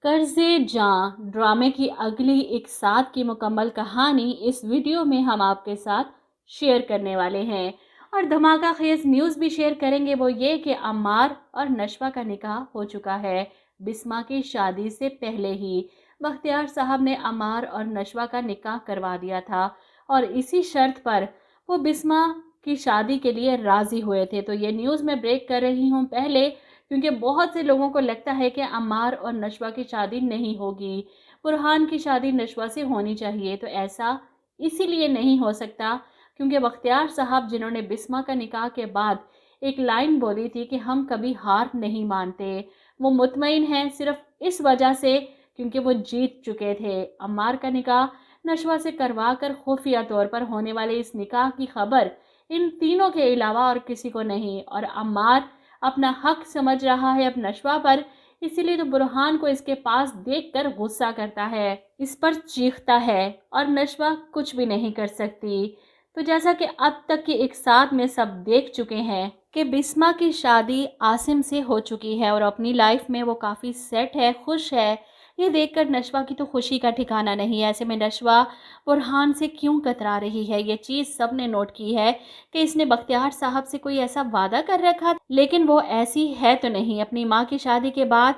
कर्ज़े जां ड्रामे की अगली एक साथ की मुकम्मल कहानी इस वीडियो में हम आपके साथ शेयर करने वाले हैं। और धमाका खेज न्यूज़ भी शेयर करेंगे, वो ये कि अम्मार और नशवा का निकाह हो चुका है। बिस्मा की शादी से पहले ही बख्तियार साहब ने अम्मार और नशवा का निकाह करवा दिया था और इसी शर्त पर वो बिस्मा की शादी के लिए राज़ी हुए थे। तो ये न्यूज़ मैं ब्रेक कर रही हूँ पहले, क्योंकि बहुत से लोगों को लगता है कि अम्मार और नशवा की शादी नहीं होगी, बुरहान की शादी नशवा से होनी चाहिए। तो ऐसा इसीलिए नहीं हो सकता क्योंकि बख्तियार साहब, जिन्होंने बिस्मा का निकाह के बाद एक लाइन बोली थी कि हम कभी हार नहीं मानते, वो मुतमईन हैं सिर्फ इस वजह से क्योंकि वो जीत चुके थे। अम्मार का निकाह नशवा से करवा कर खुफिया तौर पर होने वाले इस निकाह की खबर इन तीनों के अलावा और किसी को नहीं। और अम्मार अपना हक समझ रहा है अब नशवा पर, इसीलिए तो बुरहान को इसके पास देखकर गुस्सा करता है, इस पर चीखता है और नशवा कुछ भी नहीं कर सकती। तो जैसा कि अब तक के एक साथ में सब देख चुके हैं कि बिस्मा की शादी आसिम से हो चुकी है और अपनी लाइफ में वो काफ़ी सेट है, खुश है। ये देखकर नशवा की तो खुशी का ठिकाना नहीं है। ऐसे में नशवा बुरहान से क्यों कतरा रही है, ये चीज़ सब ने नोट की है कि इसने बख्तियार साहब से कोई ऐसा वादा कर रखा, लेकिन वो ऐसी है तो नहीं अपनी माँ की शादी के बाद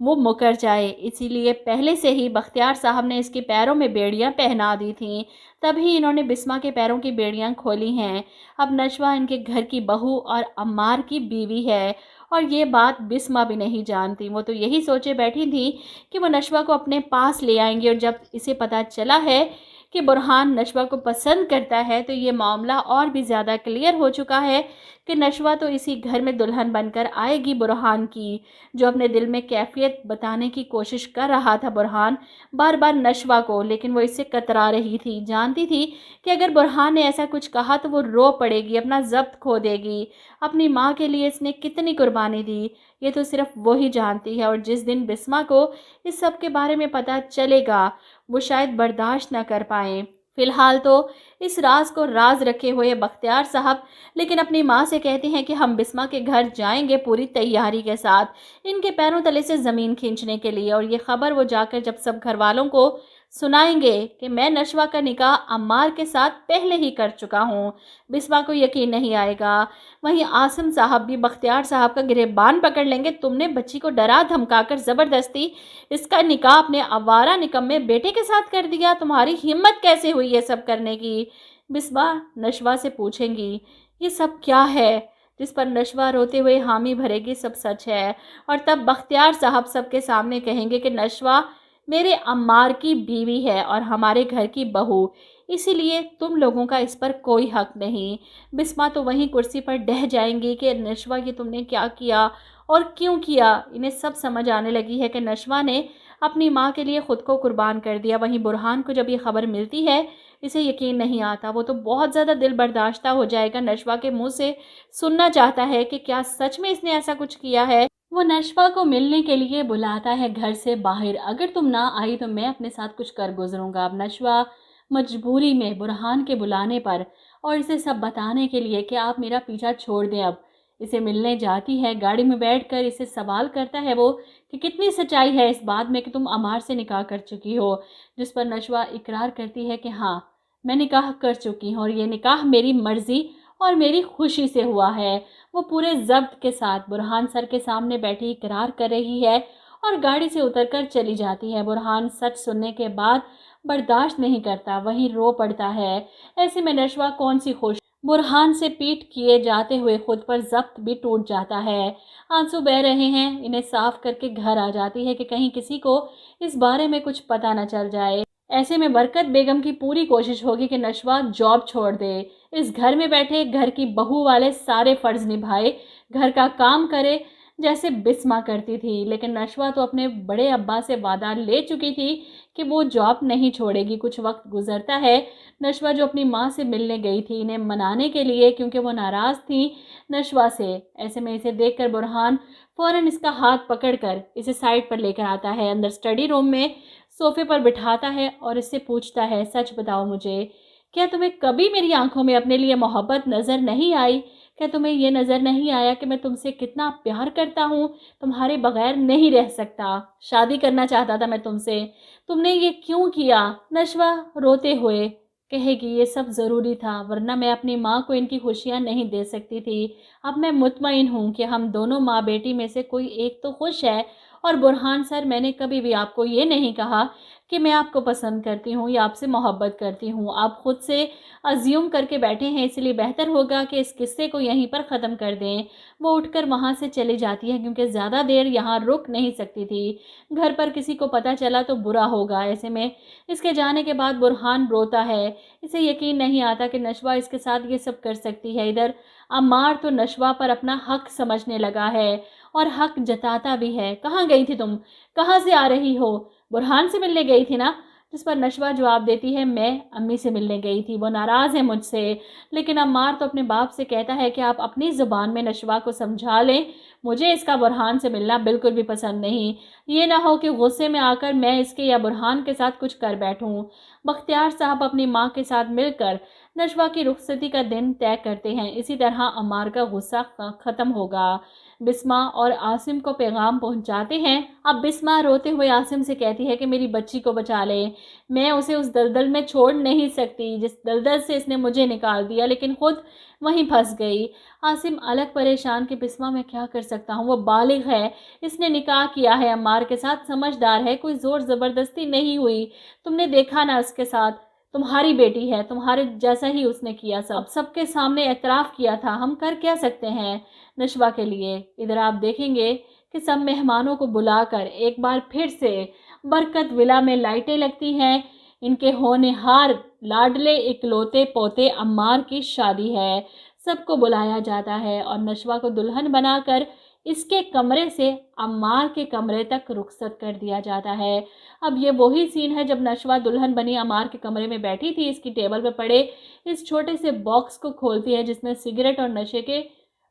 वो मुकर जाए। इसीलिए पहले से ही बख्तियार साहब ने इसके पैरों में बेड़ियां पहना दी थीं, तभी इन्होंने बिस्मा के पैरों की बेड़ियां खोली हैं। अब नशवा इनके घर की बहू और अम्मार की बीवी है और ये बात बिस्मा भी नहीं जानती। वो तो यही सोचे बैठी थी कि वो नशवा को अपने पास ले आएंगे, और जब इसे पता चला है कि बुरहान नशवा को पसंद करता है तो ये मामला और भी ज़्यादा क्लियर हो चुका है कि नशवा तो इसी घर में दुल्हन बनकर आएगी बुरहान की। जो अपने दिल में कैफियत बताने की कोशिश कर रहा था बुरहान बार बार नशवा को, लेकिन वो इससे कतरा रही थी। जानती थी कि अगर बुरहान ने ऐसा कुछ कहा तो वो रो पड़ेगी, अपना ज़ब्त खो देगी। अपनी माँ के लिए इसने कितनी कुर्बानी दी ये तो सिर्फ वो ही जानती है। और जिस दिन बिस्मा को इस सब के बारे में पता चलेगा वो शायद बर्दाश्त न कर पाए। फिलहाल तो इस राज को राज रखे हुए बख्तियार साहब लेकिन अपनी माँ से कहते हैं कि हम बिस्मा के घर जाएंगे पूरी तैयारी के साथ, इनके पैरों तले से ज़मीन खींचने के लिए। और ये खबर वो जाकर जब सब घर वालों को सुनाएंगे कि मैं नशवा का निकाह अम्मार के साथ पहले ही कर चुका हूँ, बिस्मा को यकीन नहीं आएगा। वहीं आसिम साहब भी बख्तियार साहब का गिरेबान पकड़ लेंगे, तुमने बच्ची को डरा धमकाकर ज़बरदस्ती इसका निकाह अपने आवारा निकम्मे बेटे के साथ कर दिया, तुम्हारी हिम्मत कैसे हुई ये सब करने की? बिस्मा नशवा से पूछेंगी ये सब क्या है, जिस पर नशवा रोते हुए हामी भरेगी सब सच है। और तब बख्तियार साहब सबके सामने कहेंगे कि नशवा मेरे अम्मार की बीवी है और हमारे घर की बहू, इसीलिए तुम लोगों का इस पर कोई हक नहीं। बिस्मा तो वहीं कुर्सी पर डह जाएंगी कि नशवा ये तुमने क्या किया और क्यों किया। इन्हें सब समझ आने लगी है कि नशवा ने अपनी माँ के लिए ख़ुद को कुर्बान कर दिया। वहीं बुरहान को जब ये खबर मिलती है इसे यकीन नहीं आता, वो तो बहुत ज़्यादा दिल बर्दाश्ता हो जाएगा। नशवा के मुंह से सुनना चाहता है कि क्या सच में इसने ऐसा कुछ किया है। वो नशवा को मिलने के लिए बुलाता है घर से बाहर, अगर तुम ना आई तो मैं अपने साथ कुछ कर गुजरूंगा। अब नशवा मजबूरी में बुरहान के बुलाने पर और इसे सब बताने के लिए कि आप मेरा पीछा छोड़ दें, अब इसे मिलने जाती है। गाड़ी में बैठकर इसे सवाल करता है वो कि कितनी सच्चाई है इस बात में कि तुम अमार से निकाह कर चुकी हो, जिस पर नशवा इकरार करती है कि हाँ मैं निकाह कर चुकी हूँ और ये निकाह मेरी मर्ज़ी और मेरी खुशी से हुआ है। वो पूरे ज़ब्त के साथ बुरहान सर के सामने बैठी इकरार कर रही है और गाड़ी से उतरकर चली जाती है। बुरहान सच सुनने के बाद बर्दाश्त नहीं करता, वहीं रो पड़ता है। ऐसे में नशवा कौन सी खुश, बुरहान से पीट किए जाते हुए खुद पर ज़ब्त भी टूट जाता है। आंसू बह रहे हैं, इन्हें साफ करके घर आ जाती है कि कहीं किसी को इस बारे में कुछ पता न चल जाए। ऐसे में बरकत बेगम की पूरी कोशिश होगी कि नशवा जॉब छोड़ दे, इस घर में बैठे घर की बहू वाले सारे फ़र्ज़ निभाए, घर का काम करे जैसे बिस्मा करती थी। लेकिन नशवा तो अपने बड़े अब्बा से वादा ले चुकी थी कि वो जॉब नहीं छोड़ेगी। कुछ वक्त गुजरता है, नशवा जो अपनी माँ से मिलने गई थी इन्हें मनाने के लिए, क्योंकि वो नाराज़ थी नशवा से। ऐसे में इसे देखकर बुरहान फ़ौरन इसका हाथ पकड़कर इसे साइड पर लेकर आता है, अंदर स्टडी रूम में सोफ़े पर बिठाता है और इससे पूछता है सच बताओ मुझे, क्या तुम्हें कभी मेरी आंखों में अपने लिए मोहब्बत नज़र नहीं आई? क्या तुम्हें ये नज़र नहीं आया कि मैं तुमसे कितना प्यार करता हूँ? तुम्हारे बगैर नहीं रह सकता, शादी करना चाहता था मैं तुमसे, तुमने ये क्यों किया? नशवा रोते हुए कहेगी, ये सब ज़रूरी था, वरना मैं अपनी माँ को इनकी खुशियाँ नहीं दे सकती थी। अब मैं मुतमईन हूँ कि हम दोनों माँ बेटी में से कोई एक तो खुश है। और बुरहान सर, मैंने कभी भी आपको ये नहीं कहा कि मैं आपको पसंद करती हूँ या आपसे मोहब्बत करती हूँ। आप खुद से अज्यूम करके बैठे हैं, इसलिए बेहतर होगा कि इस किस्से को यहीं पर ख़त्म कर दें। वो उठकर वहाँ से चली जाती है क्योंकि ज़्यादा देर यहाँ रुक नहीं सकती थी। घर पर किसी को पता चला तो बुरा होगा। ऐसे में इसके जाने के बाद बुरहान रोता है। इसे यकीन नहीं आता कि नशवा इसके साथ ये सब कर सकती है। इधर अम्मार तो नशवा पर अपना हक समझने लगा है और हक जताता भी है। कहाँ गई थी तुम? कहाँ से आ रही हो? बुरहान से मिलने गई थी ना? जिस पर नशवा जवाब देती है, मैं अम्मी से मिलने गई थी, वो नाराज़ है मुझसे। लेकिन अम्मार तो अपने बाप से कहता है कि आप अपनी ज़ुबान में नशवा को समझा लें, मुझे इसका बुरहान से मिलना बिल्कुल भी पसंद नहीं। ये ना हो कि गुस्से में आकर मैं इसके या बुरहान के साथ कुछ कर बैठूं। बख्तियार साहब अपनी माँ के साथ मिलकर नशवा की रुखसती का दिन तय करते हैं। इसी तरह अम्मार का गुस्सा ख़त्म होगा। बिस्मा और आसिम को पैगाम पहुंचाते हैं। अब बिस्मा रोते हुए आसिम से कहती है कि मेरी बच्ची को बचा ले, मैं उसे उस दलदल में छोड़ नहीं सकती जिस दलदल से इसने मुझे निकाल दिया, लेकिन खुद वहीं फंस गई। आसिम अलग परेशान कि बिस्मा मैं क्या कर सकता हूँ, वो बालिग है, इसने निकाह किया है अम्मार के साथ, समझदार है, कोई ज़ोर ज़बरदस्ती नहीं हुई, तुमने देखा ना उसके साथ, तुम्हारी बेटी है, तुम्हारे जैसा ही उसने किया, सब सबके सामने एतराफ़ किया था, हम कर क्या सकते हैं नशवा के लिए। इधर आप देखेंगे कि सब मेहमानों को बुलाकर एक बार फिर से बरकत विला में लाइटें लगती हैं। इनके होनहार लाडले इकलौते पोते अम्मार की शादी है। सबको बुलाया जाता है और नशवा को दुल्हन बनाकर इसके कमरे से अम्मार के कमरे तक रुखसत कर दिया जाता है। अब ये वही सीन है जब नशवा दुल्हन बनी अम्मार के कमरे में बैठी थी। इसकी टेबल पर पड़े इस छोटे से बॉक्स को खोलती है जिसमें सिगरेट और नशे के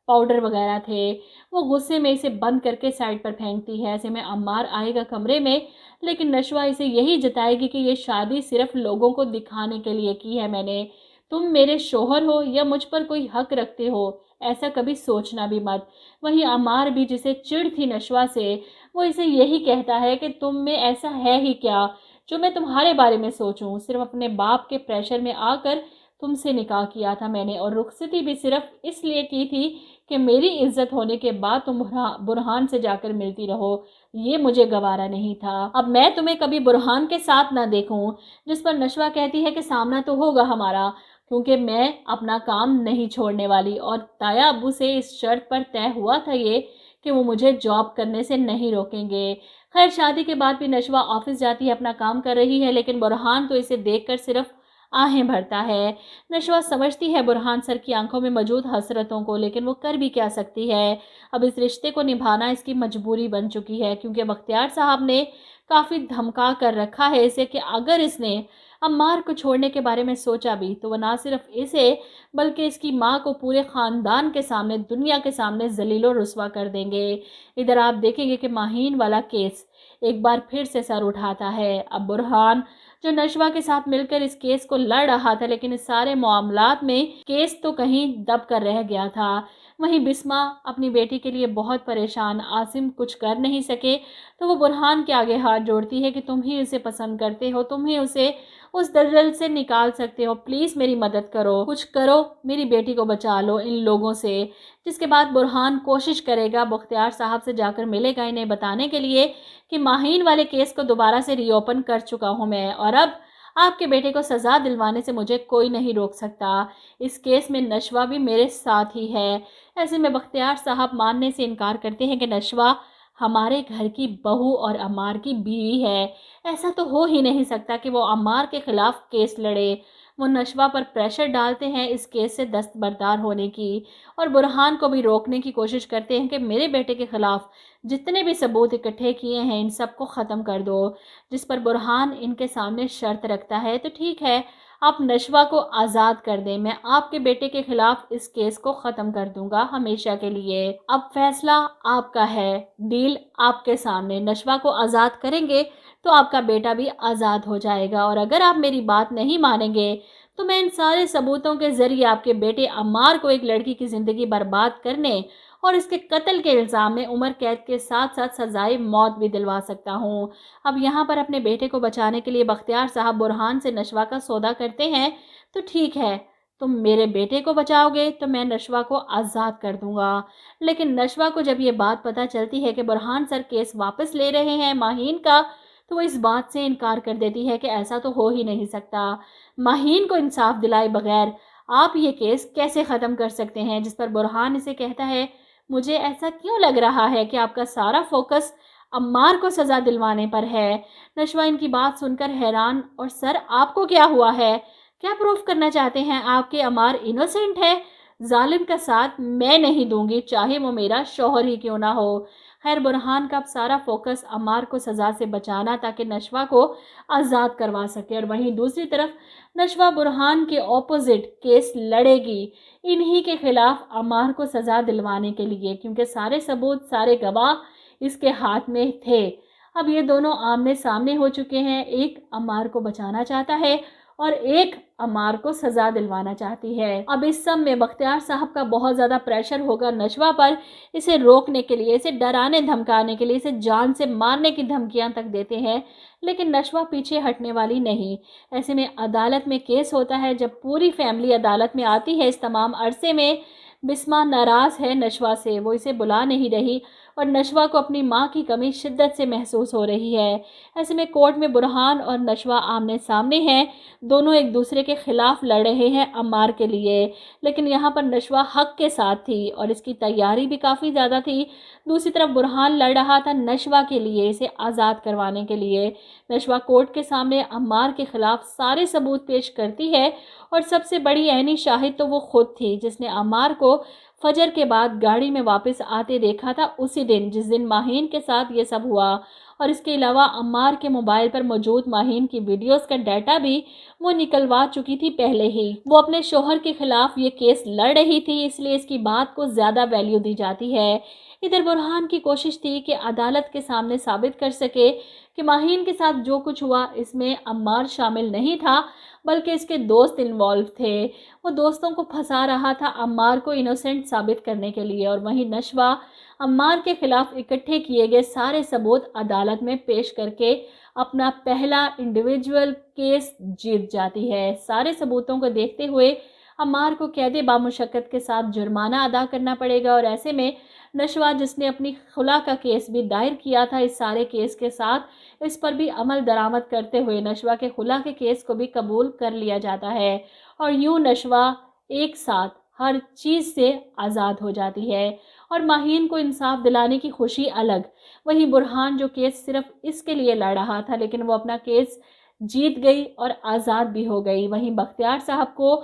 पाउडर वगैरह थे। वो गुस्से में इसे बंद करके साइड पर फेंकती है। ऐसे में अम्मार आएगा कमरे में, लेकिन नशवा इसे यही जताएगी कि ये शादी सिर्फ लोगों को दिखाने के लिए की है मैंने, तुम मेरे शोहर हो या मुझ पर कोई हक रखते हो, ऐसा कभी सोचना भी मत। वहीं अम्मार भी, जिसे चिढ़ थी नशवा से, वो इसे यही कहता है कि तुम में ऐसा है ही क्या जो मैं तुम्हारे बारे में सोचूं। सिर्फ अपने बाप के प्रेशर में आकर तुमसे निकाह किया था मैंने, और रुखसती भी सिर्फ इसलिए की थी कि मेरी इज्जत होने के बाद तुम बुरहान से जाकर मिलती रहो। ये मुझे गवारा नहीं था। अब मैं तुम्हें कभी बुरहान के साथ ना देखूं। जिस पर नशवा कहती है कि सामना तो होगा हमारा, क्योंकि मैं अपना काम नहीं छोड़ने वाली, और ताया अब्बू से इस शर्त पर तय हुआ था ये कि वो मुझे जॉब करने से नहीं रोकेंगे। खैर, शादी के बाद भी नशवा ऑफिस जाती है, अपना काम कर रही है, लेकिन बुरहान तो इसे देखकर सिर्फ आहें भरता है। नशवा समझती है बुरहान सर की आंखों में मौजूद हसरतों को, लेकिन वो कर भी क्या सकती है। अब इस रिश्ते को निभाना इसकी मजबूरी बन चुकी है, क्योंकि बख्तियार साहब ने काफ़ी धमका कर रखा है इसे कि अगर इसने अम्मार को छोड़ने के बारे में सोचा भी तो वह ना सिर्फ इसे बल्कि इसकी माँ को पूरे ख़ानदान के सामने, दुनिया के सामने जलीलो रुस्वा कर देंगे। इधर आप देखेंगे कि माहीन वाला केस एक बार फिर से सर उठाता है। अब बुरहान जो नशवा के साथ मिलकर इस केस को लड़ रहा था, लेकिन इस सारे मामलात में केस तो कहीं दब कर रह गया था। वहीं बिस्मा अपनी बेटी के लिए बहुत परेशान, आसिम कुछ कर नहीं सके तो वो बुरहान के आगे हाथ जोड़ती है कि तुम ही उसे पसंद करते हो, तुम ही उसे उस दलदल से निकाल सकते हो, प्लीज़ मेरी मदद करो, कुछ करो, मेरी बेटी को बचा लो इन लोगों से। जिसके बाद बुरहान कोशिश करेगा, बख्तियार साहब से जाकर मिलेगा इन्हें बताने के लिए कि माहीन वाले केस को दोबारा से रीओपन कर चुका हूँ मैं, और अब आपके बेटे को सज़ा दिलवाने से मुझे कोई नहीं रोक सकता। इस केस में नशवा भी मेरे साथ ही है। ऐसे में बख्तियार साहब मानने से इनकार करते हैं कि नशवा हमारे घर की बहू और अम्मार की बीवी है। ऐसा तो हो ही नहीं सकता कि वो अम्मार के खिलाफ केस लड़े। वो नशवा पर प्रेशर डालते हैं इस केस से दस्तबरदार होने की, और बुरहान को भी रोकने की कोशिश करते हैं कि मेरे बेटे के खिलाफ जितने भी सबूत इकट्ठे किए हैं इन सब को ख़त्म कर दो। जिस पर बुरहान इनके सामने शर्त रखता है, तो ठीक है, आप नशवा को आज़ाद कर दें, मैं आपके बेटे के खिलाफ इस केस को ख़त्म कर दूंगा हमेशा के लिए। अब फैसला आपका है, डील आपके सामने। नशवा को आज़ाद करेंगे तो आपका बेटा भी आज़ाद हो जाएगा, और अगर आप मेरी बात नहीं मानेंगे تو میں ان سارے ثبوتوں کے ذریعے آپ کے بیٹے عمار کو ایک لڑکی کی زندگی برباد کرنے اور اس کے قتل کے الزام میں عمر قید کے ساتھ ساتھ سزائے موت بھی دلوا سکتا ہوں۔ اب یہاں پر اپنے بیٹے کو بچانے کے لیے بختیار صاحب برہان سے نشوہ کا سودا کرتے ہیں تو ٹھیک ہے، تم میرے بیٹے کو بچاؤ گے تو میں نشوہ کو آزاد کر دوں گا۔ لیکن نشوہ کو جب یہ بات پتہ چلتی ہے کہ برہان سر کیس واپس لے رہے ہیں ماہین کا، تو وہ اس بات سے انکار کر دیتی ہے کہ ایسا تو ہو ہی نہیں سکتا۔ ماہین کو انصاف دلائے بغیر آپ یہ کیس کیسے ختم کر سکتے ہیں؟ جس پر برہان اسے کہتا ہے، مجھے ایسا کیوں لگ رہا ہے کہ آپ کا سارا فوکس عمار کو سزا دلوانے پر ہے؟ نشوہ ان کی بات سن کر حیران، اور سر آپ کو کیا ہوا ہے؟ کیا پروف کرنا چاہتے ہیں آپ کہ عمار انوسنٹ ہے؟ ظالم کا ساتھ میں نہیں دوں گی، چاہے وہ میرا شوہر ہی کیوں نہ ہو۔ خیر، برہان کا اب سارا فوکس عمار کو سزا سے بچانا تاکہ نشوہ کو آزاد کروا سکے، اور وہیں دوسری طرف نشوہ برہان کے اپوزٹ کیس لڑے گی انہی کے خلاف عمار کو سزا دلوانے کے لیے، کیونکہ سارے ثبوت، سارے گواہ اس کے ہاتھ میں تھے۔ اب یہ دونوں آمنے سامنے ہو چکے ہیں، ایک عمار کو بچانا چاہتا ہے اور ایک عمار کو سزا دلوانا چاہتی ہے۔ اب اس سب میں بختیار صاحب کا بہت زیادہ پریشر ہوگا نشوہ پر، اسے روکنے کے لیے، اسے ڈرانے دھمکانے کے لیے، اسے جان سے مارنے کی دھمکیاں تک دیتے ہیں، لیکن نشوہ پیچھے ہٹنے والی نہیں۔ ایسے میں عدالت میں کیس ہوتا ہے، جب پوری فیملی عدالت میں آتی ہے، اس تمام عرصے میں بسما ناراض ہے نشوہ سے، وہ اسے بلا نہیں رہی، اور نشوہ کو اپنی ماں کی کمی شدت سے محسوس ہو رہی ہے۔ ایسے میں کورٹ میں برہان اور نشوہ آمنے سامنے ہیں، دونوں ایک دوسرے کے خلاف لڑ رہے ہیں عمار کے لیے، لیکن یہاں پر نشوہ حق کے ساتھ تھی اور اس کی تیاری بھی کافی زیادہ تھی۔ دوسری طرف برہان لڑ رہا تھا نشوہ کے لیے، اسے آزاد کروانے کے لیے۔ نشوہ کورٹ کے سامنے عمار کے خلاف سارے ثبوت پیش کرتی ہے، اور سب سے بڑی عینی شاہد تو وہ خود تھی جس نے عمار کو فجر کے بعد گاڑی میں واپس آتے دیکھا تھا، اسی دن جس دن ماہین کے ساتھ یہ سب ہوا۔ اور اس کے علاوہ عمار کے موبائل پر موجود ماہین کی ویڈیوز کا ڈیٹا بھی وہ نکلوا چکی تھی پہلے ہی۔ وہ اپنے شوہر کے خلاف یہ کیس لڑ رہی تھی، اس لیے اس کی بات کو زیادہ ویلیو دی جاتی ہے۔ ادھر برہان کی کوشش تھی کہ عدالت کے سامنے ثابت کر سکے کہ ماہین کے ساتھ جو کچھ ہوا اس میں عمار شامل نہیں تھا، بلکہ اس کے دوست انوالو تھے۔ وہ دوستوں کو پھنسا رہا تھا عمار کو انوسنٹ ثابت کرنے کے لیے، اور وہیں نشوہ عمار کے خلاف اکٹھے کیے گئے سارے ثبوت عدالت میں پیش کر کے اپنا پہلا انڈیویجول کیس جیت جاتی ہے۔ سارے ثبوتوں کو دیکھتے ہوئے عمار کو قید بامشقت کے ساتھ جرمانہ ادا کرنا پڑے گا، اور ایسے میں نشوہ جس نے اپنی خلا کا کیس بھی دائر کیا تھا، اس سارے کیس کے ساتھ اس پر بھی عمل درآمد کرتے ہوئے نشوہ کے خلا کے کیس کو بھی قبول کر لیا جاتا ہے، اور یوں نشوہ ایک ساتھ ہر چیز سے آزاد ہو جاتی ہے، اور ماہین کو انصاف دلانے کی خوشی الگ۔ وہیں برہان جو کیس صرف اس کے لیے لڑ رہا تھا، لیکن وہ اپنا کیس جیت گئی اور آزاد بھی ہو گئی۔ وہیں بختیار صاحب کو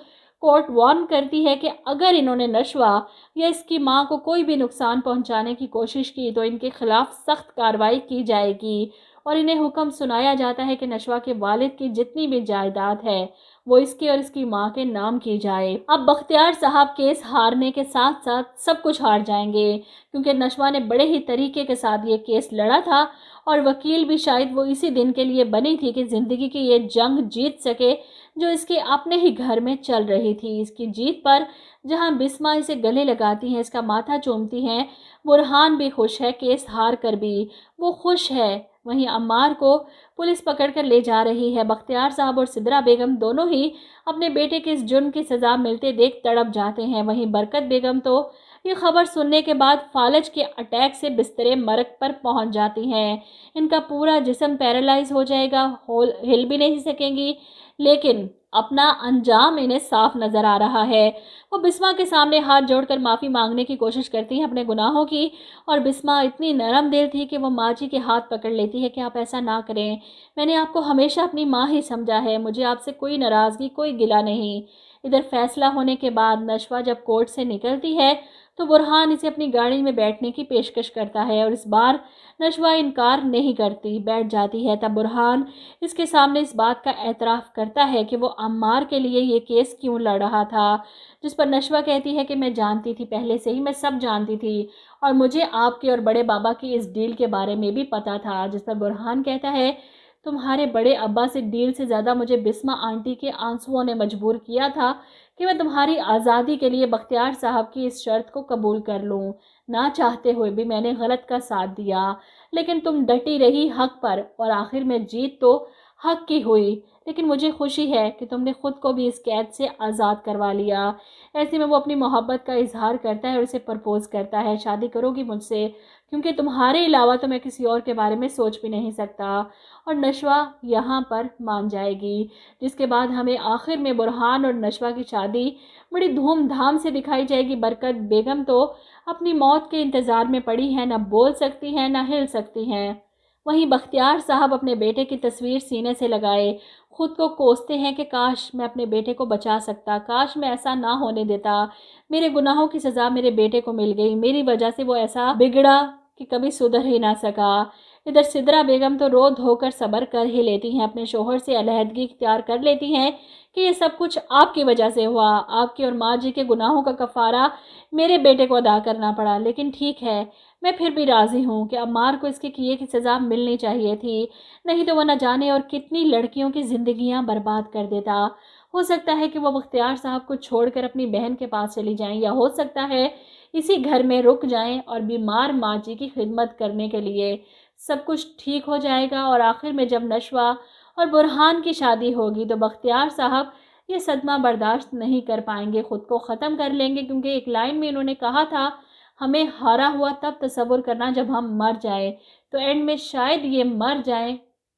کورٹ وارن کرتی ہے کہ اگر انہوں نے نشوہ یا اس کی ماں کو کوئی بھی نقصان پہنچانے کی کوشش کی تو ان کے خلاف سخت کارروائی کی جائے گی، اور انہیں حکم سنایا جاتا ہے کہ نشوہ کے والد کی جتنی بھی جائیداد ہے وہ اس کے اور اس کی ماں کے نام کی جائے۔ اب بختیار صاحب کیس ہارنے کے ساتھ ساتھ سب کچھ ہار جائیں گے، کیونکہ نشوہ نے بڑے ہی طریقے کے ساتھ یہ کیس لڑا تھا، اور وکیل بھی شاید وہ اسی دن کے لیے بنی تھی کہ زندگی کی یہ جنگ جیت سکے جو اس کے اپنے ہی گھر میں چل رہی تھی۔ اس کی جیت پر جہاں بسما اسے گلے لگاتی ہیں، اس کا ماتھا چومتی ہیں، برہان بھی خوش ہے، کیس ہار کر بھی وہ خوش ہے۔ وہیں عمار کو پولیس پکڑ کر لے جا رہی ہے۔ بختیار صاحب اور سدرا بیگم دونوں ہی اپنے بیٹے کے اس جرم کی سزا ملتے دیکھ تڑپ جاتے ہیں۔ وہیں برکت بیگم تو یہ خبر سننے کے بعد فالج کے اٹیک سے بستر مرگ پر پہنچ جاتی ہیں۔ ان کا پورا جسم پیرالائز ہو جائے گا، ہل بھی نہیں سکیں گی، لیکن اپنا انجام انہیں صاف نظر آ رہا ہے۔ وہ بسما کے سامنے ہاتھ جوڑ کر معافی مانگنے کی کوشش کرتی ہیں اپنے گناہوں کی، اور بسما اتنی نرم دل تھی کہ وہ ماں جی کے ہاتھ پکڑ لیتی ہے کہ آپ ایسا نہ کریں، میں نے آپ کو ہمیشہ اپنی ماں ہی سمجھا ہے، مجھے آپ سے کوئی ناراضگی، کوئی گلہ نہیں۔ ادھر فیصلہ ہونے کے بعد نشوہ جب کورٹ سے نکلتی ہے تو برہان اسے اپنی گاڑی میں بیٹھنے کی پیشکش کرتا ہے، اور اس بار نشوہ انکار نہیں کرتی، بیٹھ جاتی ہے۔ تب برہان اس کے سامنے اس بات کا اعتراف کرتا ہے کہ وہ عمار کے لیے یہ کیس کیوں لڑ رہا تھا، جس پر نشوہ کہتی ہے کہ میں جانتی تھی، پہلے سے ہی میں سب جانتی تھی، اور مجھے آپ کے اور بڑے بابا کی اس ڈیل کے بارے میں بھی پتا تھا۔ جس پر برہان کہتا ہے تمہارے بڑے ابا سے ڈیل سے زیادہ مجھے بسمہ آنٹی کے آنسوؤں نے مجبور کیا تھا کہ میں تمہاری آزادی کے لیے بختیار صاحب کی اس شرط کو قبول کر لوں۔ نہ چاہتے ہوئے بھی میں نے غلط کا ساتھ دیا، لیکن تم ڈٹی رہی حق پر، اور آخر میں جیت تو حق کی ہوئی۔ لیکن مجھے خوشی ہے کہ تم نے خود کو بھی اس قید سے آزاد کروا لیا۔ ایسے میں وہ اپنی محبت کا اظہار کرتا ہے اور اسے پرپوز کرتا ہے، شادی کرو گی مجھ سے، کیونکہ تمہارے علاوہ تو میں کسی اور کے بارے میں سوچ بھی نہیں سکتا۔ اور نشوہ یہاں پر مان جائے گی، جس کے بعد ہمیں آخر میں برہان اور نشوہ کی شادی بڑی دھوم دھام سے دکھائی جائے گی۔ برکت بیگم تو اپنی موت کے انتظار میں پڑی ہیں، نہ بول سکتی ہیں نہ ہل سکتی ہیں۔ وہیں بختیار صاحب اپنے بیٹے کی تصویر سینے سے لگائے خود کو کوستے ہیں کہ کاش میں اپنے بیٹے کو بچا سکتا، کاش میں ایسا نہ ہونے دیتا، میرے گناہوں کی سزا میرے بیٹے کو مل گئی، میری وجہ سے وہ ایسا بگڑا کہ کبھی سدھر ہی نہ سکا۔ ادھر سدرا بیگم تو رو دھو کر صبر کر ہی لیتی ہیں، اپنے شوہر سے علیحدگی اختیار کر لیتی ہیں کہ یہ سب کچھ آپ کی وجہ سے ہوا، آپ کے اور ماں جی کے گناہوں کا کفارہ میرے بیٹے کو ادا کرنا پڑا۔ لیکن ٹھیک ہے، میں پھر بھی راضی ہوں کہ عمار کو اس کے کیے کی سزا ملنی چاہیے تھی، نہیں تو وہ نہ جانے اور کتنی لڑکیوں کی زندگیاں برباد کر دیتا۔ ہو سکتا ہے کہ وہ بختیار صاحب کو چھوڑ کر اپنی بہن کے پاس چلی جائیں، یا ہو سکتا ہے اسی گھر میں رک جائیں اور بیمار ماں جی کی خدمت کرنے کے لیے۔ سب کچھ ٹھیک ہو جائے گا، اور آخر میں جب نشوہ اور برہان کی شادی ہوگی تو بختیار صاحب یہ صدمہ برداشت نہیں کر پائیں گے، خود کو ختم کر لیں گے، کیونکہ ایک لائن میں انہوں نے کہا تھا ہمیں ہارا ہوا تب تصور کرنا جب ہم مر جائیں، تو اینڈ میں شاید یہ مر جائیں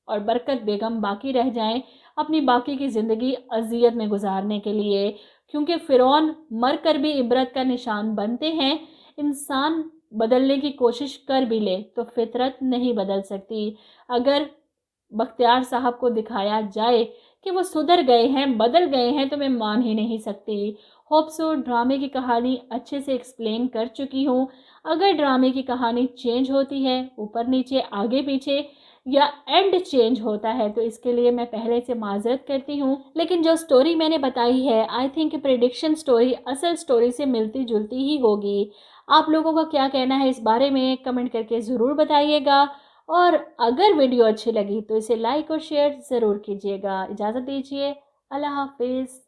اور برکت بیگم باقی رہ جائیں اپنی باقی کی زندگی اذیت میں گزارنے کے لیے، کیونکہ فرعون مر کر بھی عبرت کا نشان بنتے ہیں۔ انسان بدلنے کی کوشش کر بھی لے تو فطرت نہیں بدل سکتی۔ اگر بختیار صاحب کو دکھایا جائے کہ وہ سدھر گئے ہیں، بدل گئے ہیں، تو میں مان ہی نہیں سکتی۔ ہوپ سو ڈرامے کی کہانی اچھے سے ایکسپلین کر چکی ہوں۔ اگر ڈرامے کی کہانی چینج ہوتی ہے، اوپر نیچے آگے پیچھے، یا اینڈ چینج ہوتا ہے، تو اس کے لیے میں پہلے سے معذرت کرتی ہوں، لیکن جو سٹوری میں نے بتائی ہے آئی تھنک پریڈکشن سٹوری اصل سٹوری سے ملتی جلتی ہی ہوگی۔ آپ لوگوں کا کیا کہنا ہے اس بارے میں کمنٹ کر کے ضرور بتائیے گا، اور اگر ویڈیو اچھی لگی تو اسے لائک اور شیئر ضرور کیجیے گا۔ اجازت دیجیے، اللہ حافظ۔